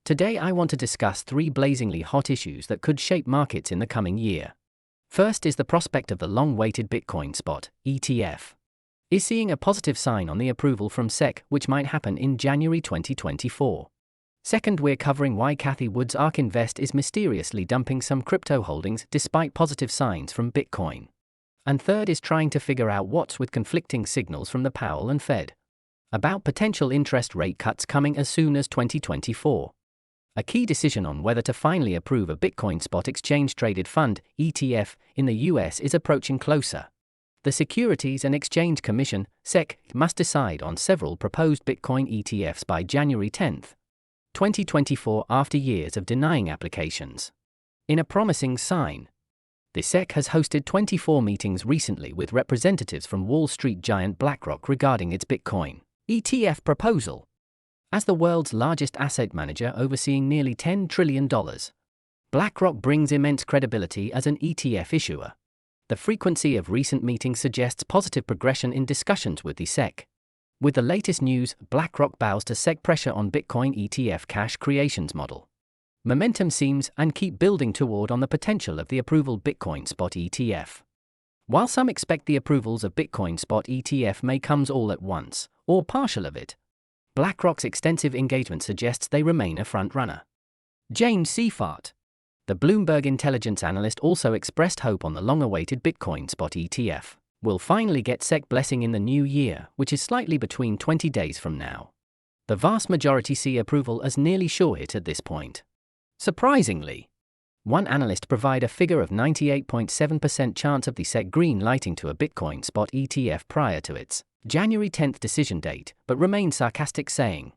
Today I want to discuss three blazingly hot issues that could shape markets in the coming year. First is the prospect of the long-awaited Bitcoin spot ETF is seeing a positive sign on the approval from SEC, which might happen in January 2024. Second, we're covering why Cathie Wood's ARK Invest is mysteriously dumping some crypto holdings despite positive signs from Bitcoin. And third is trying to figure out what's with conflicting signals from the Powell and Fed about potential interest rate cuts coming as soon as 2024. A key decision on whether to finally approve a Bitcoin spot exchange-traded fund, ETF, in the US is approaching closer. The Securities and Exchange Commission, SEC, must decide on several proposed Bitcoin ETFs by January 10, 2024, after years of denying applications. In a promising sign, the SEC has hosted 24 meetings recently with representatives from Wall Street giant BlackRock regarding its Bitcoin ETF proposal. As the world's largest asset manager overseeing nearly $10 trillion, BlackRock brings immense credibility as an ETF issuer. The frequency of recent meetings suggests positive progression in discussions with the SEC. With the latest news, BlackRock bows to SEC pressure on Bitcoin ETF cash creations model. Momentum seems and keep building toward on the potential of the approval Bitcoin spot ETF. While some expect the approvals of Bitcoin spot ETF may come all at once, or partial of it, BlackRock's extensive engagement suggests they remain a front-runner. James Seifert, the Bloomberg intelligence analyst, also expressed hope on the long-awaited Bitcoin spot ETF will finally get SEC blessing in the new year, which is slightly between 20 days from now. The vast majority see approval as nearly sure hit at this point. Surprisingly, one analyst provided a figure of 98.7% chance of the SEC green lighting to a Bitcoin spot ETF prior to its January 10 decision date, but remained sarcastic, saying,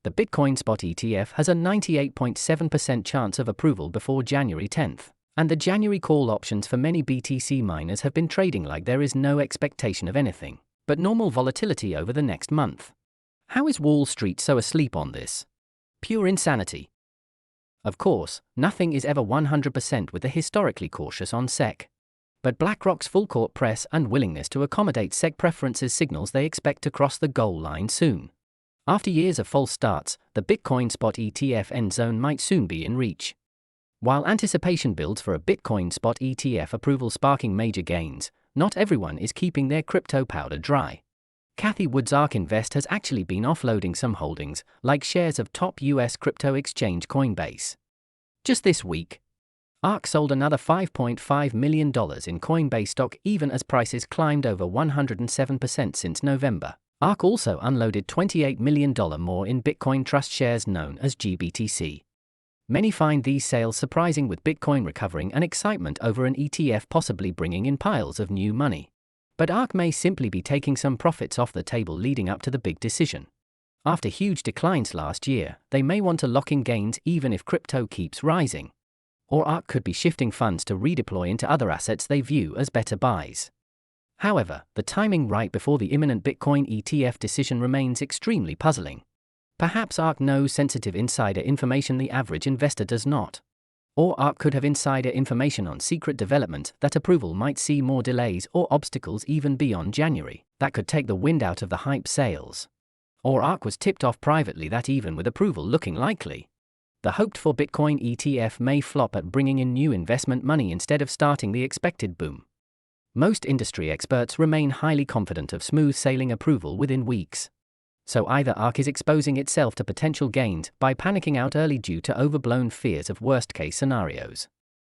"The Bitcoin spot ETF has a 98.7% chance of approval before January 10, and the January call options for many BTC miners have been trading like there is no expectation of anything but normal volatility over the next month. How is Wall Street so asleep on this? Pure insanity." Of course, nothing is ever 100% with the historically cautious on SEC. But BlackRock's full-court press and willingness to accommodate SEC preferences signals they expect to cross the goal line soon. After years of false starts, the Bitcoin spot ETF end zone might soon be in reach. While anticipation builds for a Bitcoin spot ETF approval sparking major gains, not everyone is keeping their crypto powder dry. Cathie Wood's ARK Invest has actually been offloading some holdings, like shares of top US crypto exchange Coinbase. Just this week, ARK sold another $5.5 million in Coinbase stock even as prices climbed over 107% since November. ARK also unloaded $28 million more in Bitcoin Trust shares known as GBTC. Many find these sales surprising, with Bitcoin recovering and excitement over an ETF possibly bringing in piles of new money. But ARK may simply be taking some profits off the table leading up to the big decision. After huge declines last year, they may want to lock in gains even if crypto keeps rising. Or ARK could be shifting funds to redeploy into other assets they view as better buys. However, the timing right before the imminent Bitcoin ETF decision remains extremely puzzling. Perhaps ARK knows sensitive insider information the average investor does not. Or ARK could have insider information on secret development that approval might see more delays or obstacles even beyond January that could take the wind out of the hype sales. Or ARK was tipped off privately that even with approval looking likely, the hoped-for Bitcoin ETF may flop at bringing in new investment money instead of starting the expected boom. Most industry experts remain highly confident of smooth sailing approval within weeks. So either ARK is exposing itself to potential gains by panicking out early due to overblown fears of worst-case scenarios,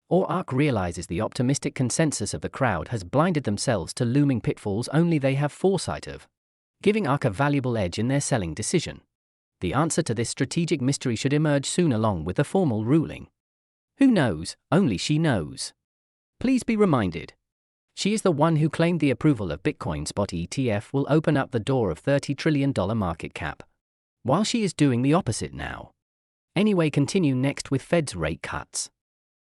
or ARK realizes the optimistic consensus of the crowd has blinded themselves to looming pitfalls only they have foresight of, giving ARK a valuable edge in their selling decision. The answer to this strategic mystery should emerge soon along with the formal ruling. Who knows? Only she knows. Please be reminded, she is the one who claimed the approval of Bitcoin spot ETF will open up the door of $30 trillion market cap, while she is doing the opposite now. Anyway, continue next with Fed's rate cuts.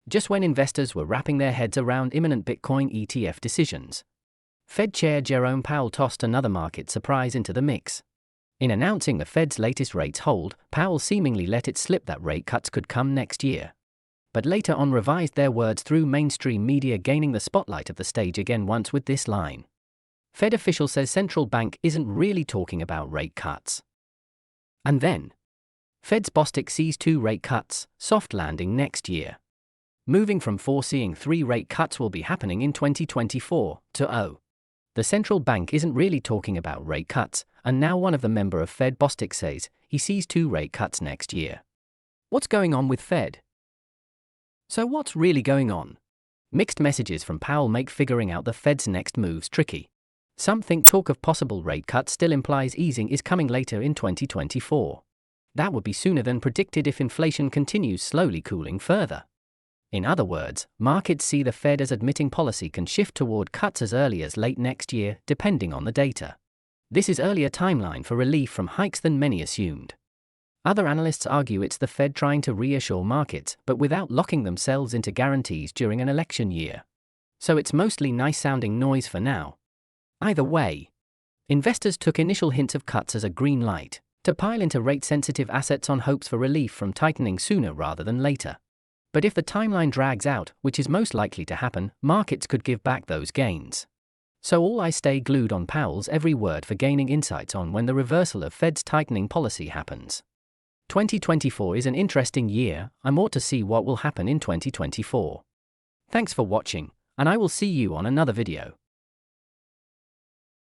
Just when investors were wrapping their heads around imminent Bitcoin ETF decisions, Fed Chair Jerome Powell tossed another market surprise into the mix. In announcing the Fed's latest rates hold, Powell seemingly let it slip that rate cuts could come next year, but later on revised their words through mainstream media, gaining the spotlight of the stage again once with this line. Fed official says central bank isn't really talking about rate cuts. And then, Fed's Bostic sees 2 rate cuts, soft landing next year. Moving from foreseeing 3 rate cuts will be happening in 2024 to the central bank isn't really talking about rate cuts, and now one of the member of Fed Bostic says he sees 2 rate cuts next year. What's going on with Fed? So what's really going on? Mixed messages from Powell make figuring out the Fed's next moves tricky. Some think talk of possible rate cuts still implies easing is coming later in 2024. That would be sooner than predicted if inflation continues slowly cooling further. In other words, markets see the Fed as admitting policy can shift toward cuts as early as late next year, depending on the data. This is earlier timeline for relief from hikes than many assumed. Other analysts argue it's the Fed trying to reassure markets, but without locking themselves into guarantees during an election year. So it's mostly nice-sounding noise for now. Either way, investors took initial hints of cuts as a green light to pile into rate-sensitive assets on hopes for relief from tightening sooner rather than later. But if the timeline drags out, which is most likely to happen, markets could give back those gains. So all I stay glued on Powell's every word for gaining insights on when the reversal of Fed's tightening policy happens. 2024 is an interesting year. I'm more to see what will happen in 2024. Thanks for watching, and I will see you on another video.